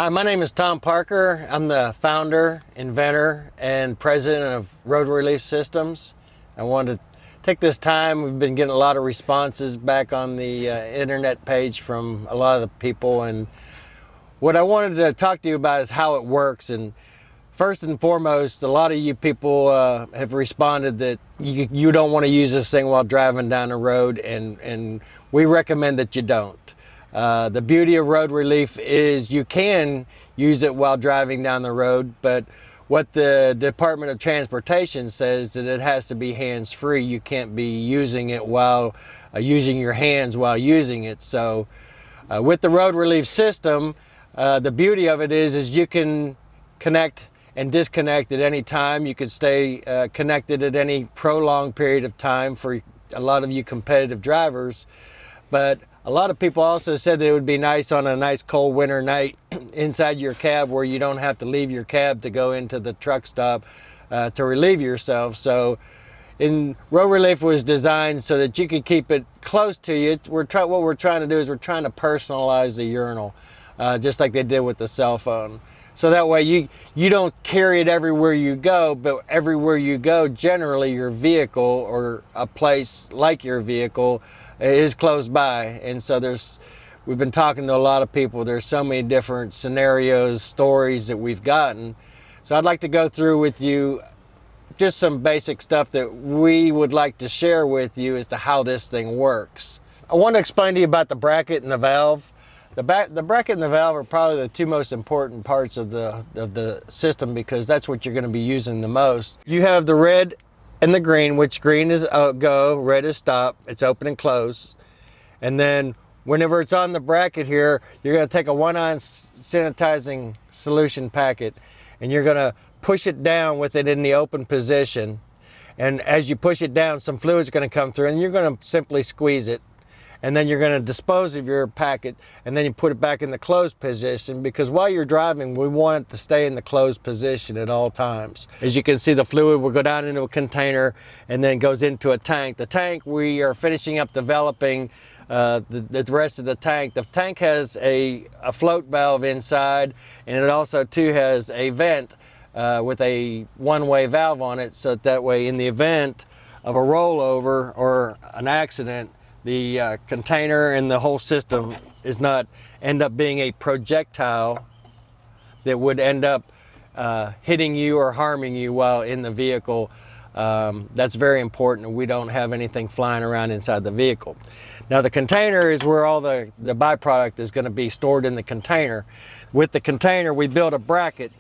Hi, my name is Tom Parker. I'm the founder, inventor, and president of Road Relief Systems. I wanted to take this time. We've been getting a lot of responses back on the internet page from a lot of the people, and what I wanted to talk to you about is how it works. And first and foremost, a lot of you people have responded that you don't want to use this thing while driving down the road, and we recommend that you don't. The beauty of Road Relief is you can use it while driving down the road, but what the Department of Transportation says that it has to be hands-free. You can't be using it while using your hands while using it. So with the Road Relief system, the beauty of it is you can connect and disconnect at any time. You can stay connected at any prolonged period of time for a lot of you competitive drivers. But a lot of people also said that it would be nice on a nice cold winter night inside your cab where you don't have to leave your cab to go into the truck stop to relieve yourself. So Road Relief was designed so that you could keep it close to you. What we're trying to do is we're trying to personalize the urinal, just like they did with the cell phone. So that way you don't carry it everywhere you go, but everywhere you go, generally your vehicle or a place like your vehicle is close by. And so we've been talking to a lot of people. There's so many different scenarios, stories that we've gotten. So I'd like to go through with you just some basic stuff that we would like to share with you as to how this thing works. I want to explain to you about the bracket and the valve. The bracket and the valve are probably the two most important parts of the system, because that's what you're going to be using the most. You have the red and the green, which green is go, red is stop. It's open and close. And then whenever it's on the bracket here, you're going to take a 1-ounce sanitizing solution packet and you're going to push it down with it in the open position. And as you push it down, some fluid's going to come through and you're going to simply squeeze it. And then you're going to dispose of your packet, and then you put it back in the closed position, because while you're driving, we want it to stay in the closed position at all times. As you can see, the fluid will go down into a container and then goes into a tank. The tank, we are finishing up developing the rest of the tank. The tank has a float valve inside, and it also too has a vent with a one-way valve on it, so that way in the event of a rollover or an accident, the container and the whole system is not end up being a projectile that would end up hitting you or harming you while in the vehicle. That's very important. We don't have anything flying around inside the vehicle. Now the container is where all the byproduct is going to be stored in the container. With the container, we build a bracket,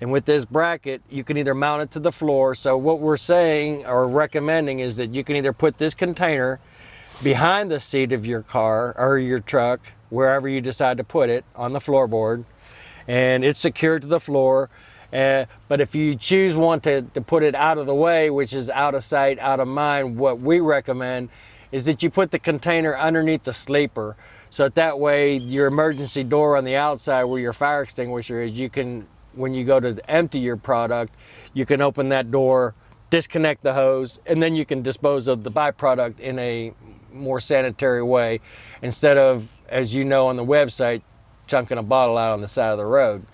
and with this bracket you can either mount it to the floor. So what we're saying or recommending is that you can either put this container behind the seat of your car or your truck, wherever you decide to put it, on the floorboard, and it's secured to the floor. But if you choose to put it out of the way, which is out of sight, out of mind, what we recommend is that you put the container underneath the sleeper, so that way your emergency door on the outside where your fire extinguisher is, you can, when you go to empty your product, you can open that door, disconnect the hose, and then you can dispose of the byproduct in a more sanitary way, instead of, as you know on the website, chunking a bottle out on the side of the road.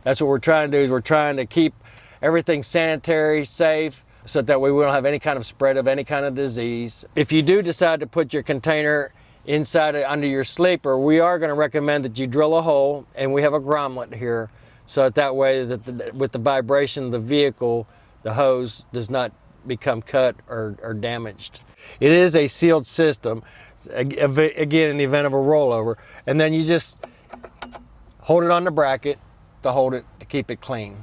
That's what we're trying to do, is we're trying to keep everything sanitary, safe, so that way we don't have any kind of spread of any kind of disease. If you do decide to put your container inside under your sleeper, we are going to recommend that you drill a hole, and we have a grommet here, so that way that with the vibration of the vehicle, the hose does not become cut or damaged. It is a sealed system, again, in the event of a rollover, and then you just hold it on the bracket to keep it clean.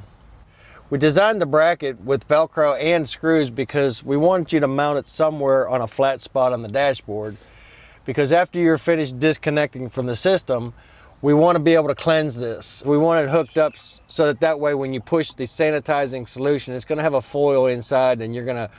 We designed the bracket with Velcro and screws because we wanted you to mount it somewhere on a flat spot on the dashboard, because after you're finished disconnecting from the system, we want to be able to cleanse this. We want it hooked up so that way when you push the sanitizing solution, it's going to have a foil inside, and you're going to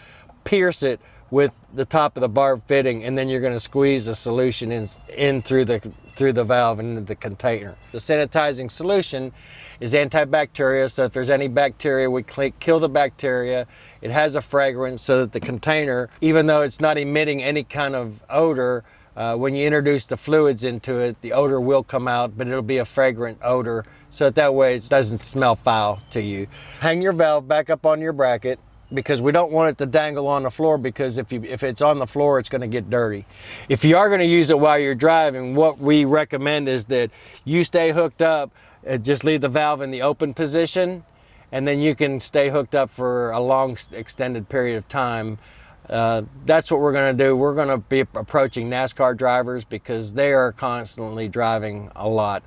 pierce it with the top of the barb fitting, and then you're going to squeeze the solution in through the valve and into the container. The sanitizing solution is antibacterial, so if there's any bacteria, we kill the bacteria. It has a fragrance so that the container, even though it's not emitting any kind of odor when you introduce the fluids into it, the odor will come out, but it'll be a fragrant odor, so that way it doesn't smell foul to you. Hang your valve back up on your bracket, because we don't want it to dangle on the floor, because if it's on the floor, it's going to get dirty. If you are going to use it while you're driving, what we recommend is that you stay hooked up, just leave the valve in the open position, and then you can stay hooked up for a long extended period of time. That's what we're going to do. We're going to be approaching NASCAR drivers because they are constantly driving a lot.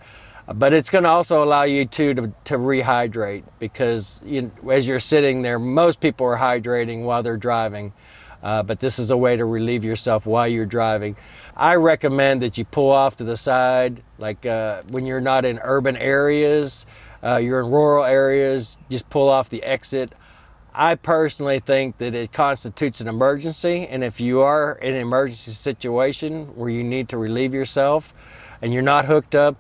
But it's going to also allow you to rehydrate, because as you're sitting there, most people are hydrating while they're driving. But this is a way to relieve yourself while you're driving. I recommend that you pull off to the side, like when you're not in urban areas, you're in rural areas, just pull off the exit. I personally think that it constitutes an emergency, and if you are in an emergency situation where you need to relieve yourself and you're not hooked up,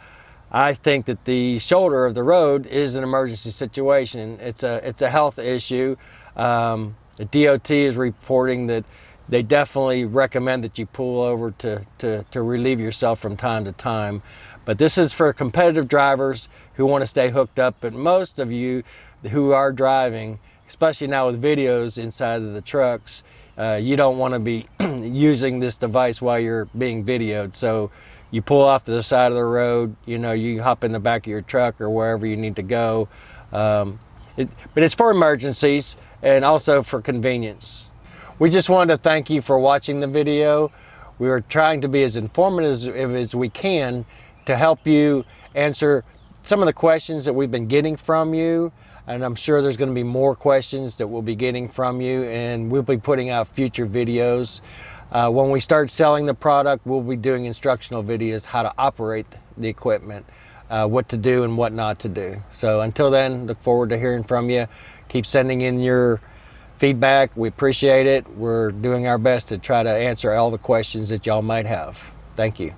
I think that the shoulder of the road is an emergency situation. It's a health issue. The DOT is reporting that they definitely recommend that you pull over to relieve yourself from time to time. But this is for competitive drivers who want to stay hooked up. But most of you who are driving, especially now with videos inside of the trucks, you don't want to be using this device while you're being videoed. So you pull off to the side of the road, you hop in the back of your truck or wherever you need to go. But it's for emergencies and also for convenience. We just wanted to thank you for watching the video. We are trying to be as informative as we can to help you answer some of the questions that we've been getting from you. And I'm sure there's going to be more questions that we'll be getting from you, and we'll be putting out future videos. When we start selling the product, we'll be doing instructional videos how to operate the equipment, what to do and what not to do. So until then, look forward to hearing from you. Keep sending in your feedback. We appreciate it. We're doing our best to try to answer all the questions that y'all might have. Thank you.